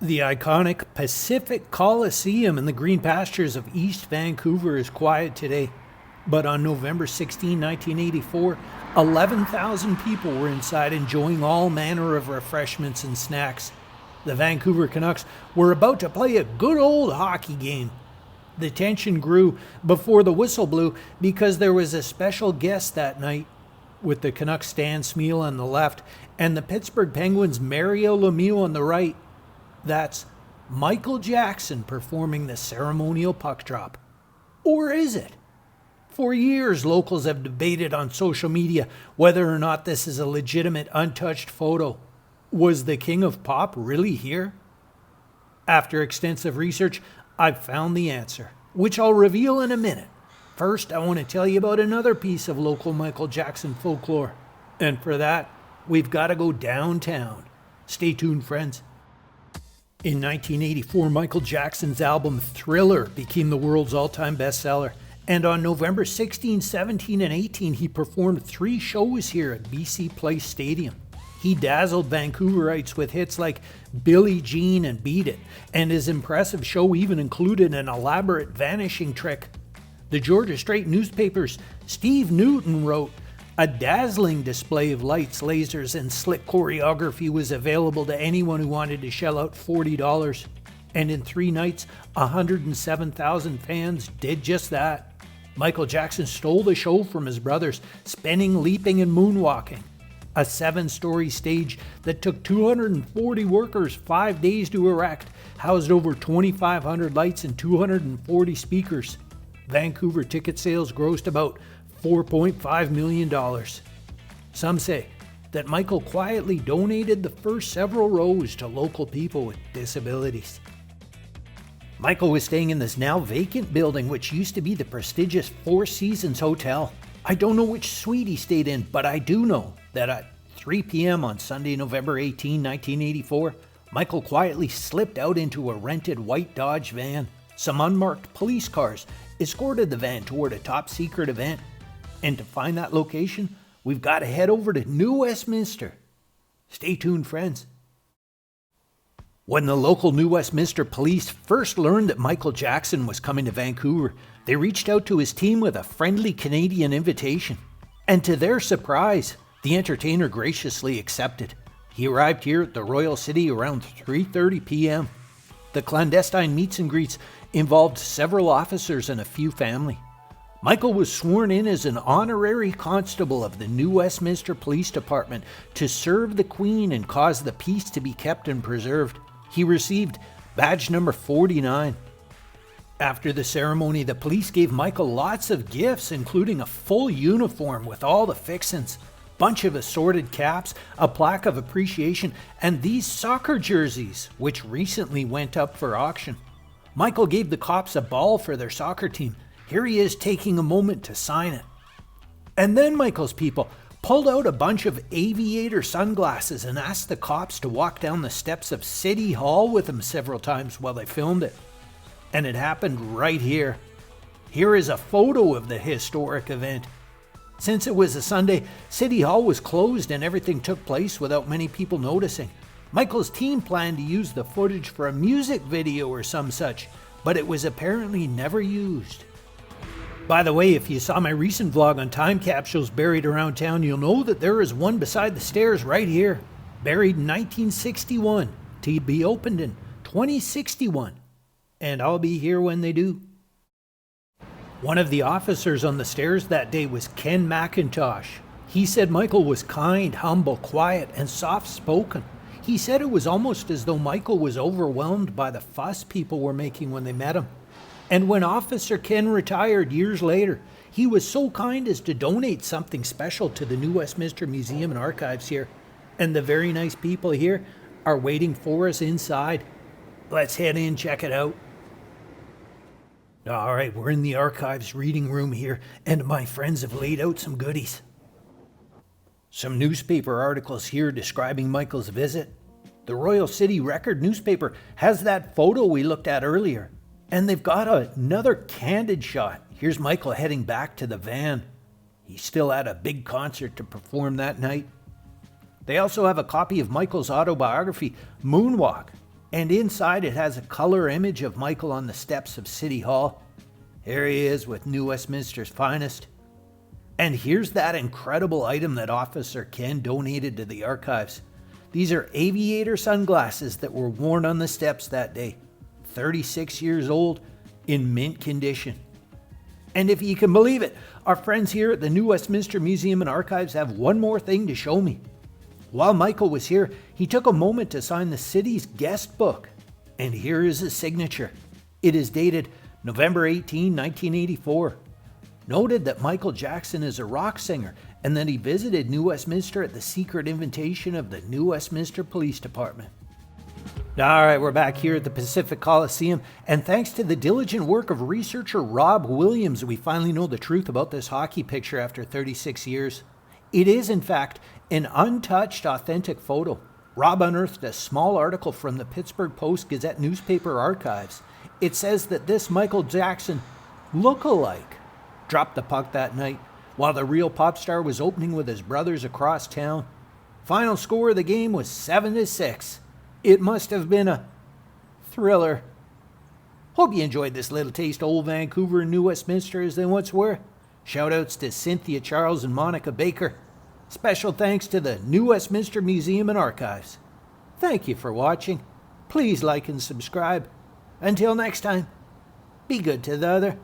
The iconic Pacific Coliseum in the green pastures of East Vancouver is quiet today, but on November 16, 1984, 11,000 people were inside enjoying all manner of refreshments and snacks. The Vancouver Canucks were about to play a good old hockey game. The tension grew before the whistle blew because there was a special guest that night, with the Canucks Stan Smeel on the left and the Pittsburgh Penguins' Mario Lemieux on the right. That's Michael Jackson performing the ceremonial puck drop. Or is it? For years, locals have debated on social media whether or not this is a legitimate untouched photo. Was the King of Pop really here? After extensive research, I've found the answer, which I'll reveal in a minute. First, I want to tell you about another piece of local Michael Jackson folklore. And for that, we've got to go downtown. Stay tuned, friends. In 1984, Michael Jackson's album Thriller became the world's all-time bestseller. And on November 16, 17, and 18, he performed 3 shows here at BC Place Stadium. He dazzled Vancouverites with hits like Billie Jean and Beat It, and his impressive show even included an elaborate vanishing trick. The Georgia Straight newspaper's Steve Newton wrote, "A dazzling display of lights, lasers, and slick choreography was available to anyone who wanted to shell out $40. And in 3 nights, 107,000 fans did just that." Michael Jackson stole the show from his brothers, spinning, leaping, and moonwalking. A 7-story stage that took 240 workers 5 days to erect housed over 2,500 lights and 240 speakers. Vancouver ticket sales grossed about $4.5 million. Some say that Michael quietly donated the first several rows to local people with disabilities. Michael was staying in this now vacant building, which used to be the prestigious Four Seasons Hotel. I don't know which suite he stayed in, but I do know that at 3 p.m. on Sunday, November 18, 1984, Michael quietly slipped out into a rented white Dodge van. Some unmarked police cars escorted the van toward a top-secret event. And to find that location, we've got to head over to New Westminster. Stay tuned, friends. When the local New Westminster police first learned that Michael Jackson was coming to Vancouver, they reached out to his team with a friendly Canadian invitation. And to their surprise, the entertainer graciously accepted. He arrived here at the Royal City around 3:30 p.m. The clandestine meets and greets involved several officers and a few family. Michael was sworn in as an honorary constable of the New Westminster Police Department to serve the Queen and cause the peace to be kept and preserved. He received badge number 49. After the ceremony, the police gave Michael lots of gifts, including a full uniform with all the fixins, bunch of assorted caps, a plaque of appreciation, and these soccer jerseys, which recently went up for auction. Michael gave the cops a ball for their soccer team. Here he is taking a moment to sign it. And then Michael's people pulled out a bunch of aviator sunglasses and asked the cops to walk down the steps of City Hall with him several times while they filmed it. And it happened right here. Here is a photo of the historic event. Since it was a Sunday, City Hall was closed and everything took place without many people noticing. Michael's team planned to use the footage for a music video or some such, but it was apparently never used. By the way, if you saw my recent vlog on time capsules buried around town, you'll know that there is one beside the stairs right here, buried in 1961, to be opened in 2061. And I'll be here when they do. One of the officers on the stairs that day was Ken McIntosh. He said Michael was kind, humble, quiet, and soft-spoken. He said it was almost as though Michael was overwhelmed by the fuss people were making when they met him. And when Officer Ken retired years later, he was so kind as to donate something special to the New Westminster Museum and Archives here. And the very nice people here are waiting for us inside. Let's head in, check it out. All right, we're in the archives reading room here, and my friends have laid out some goodies. Some newspaper articles here describing Michael's visit. The Royal City Record newspaper has that photo we looked at earlier. And they've got another candid shot. Here's Michael heading back to the van. He still had a big concert to perform that night. They also have a copy of Michael's autobiography, Moonwalk. And inside it has a color image of Michael on the steps of City Hall. Here he is with New Westminster's finest. And here's that incredible item that Officer Ken donated to the archives. These are aviator sunglasses that were worn on the steps that day. 36 years old, in mint condition. And if you can believe it, our friends here at the New Westminster Museum and Archives have one more thing to show me. While Michael was here, he took a moment to sign the city's guest book. And here is his signature. It is dated November 18, 1984. Noted that Michael Jackson is a rock singer and that he visited New Westminster at the secret invitation of the New Westminster Police Department. All right, we're back here at the Pacific Coliseum, and thanks to the diligent work of researcher Rob Williams, we finally know the truth about this hockey picture after 36 years. It is, in fact, an untouched, authentic photo. Rob unearthed a small article from the Pittsburgh Post-Gazette newspaper archives. It says that this Michael Jackson look-alike dropped the puck that night while the real pop star was opening with his brothers across town. Final score of the game was 7-6. It must have been a thriller. Hope you enjoyed this little taste of old Vancouver and New Westminster as they once were. Shoutouts to Cynthia Charles and Monica Baker. Special thanks to the New Westminster Museum and Archives. Thank you for watching. Please like and subscribe. Until next time, be good to the other.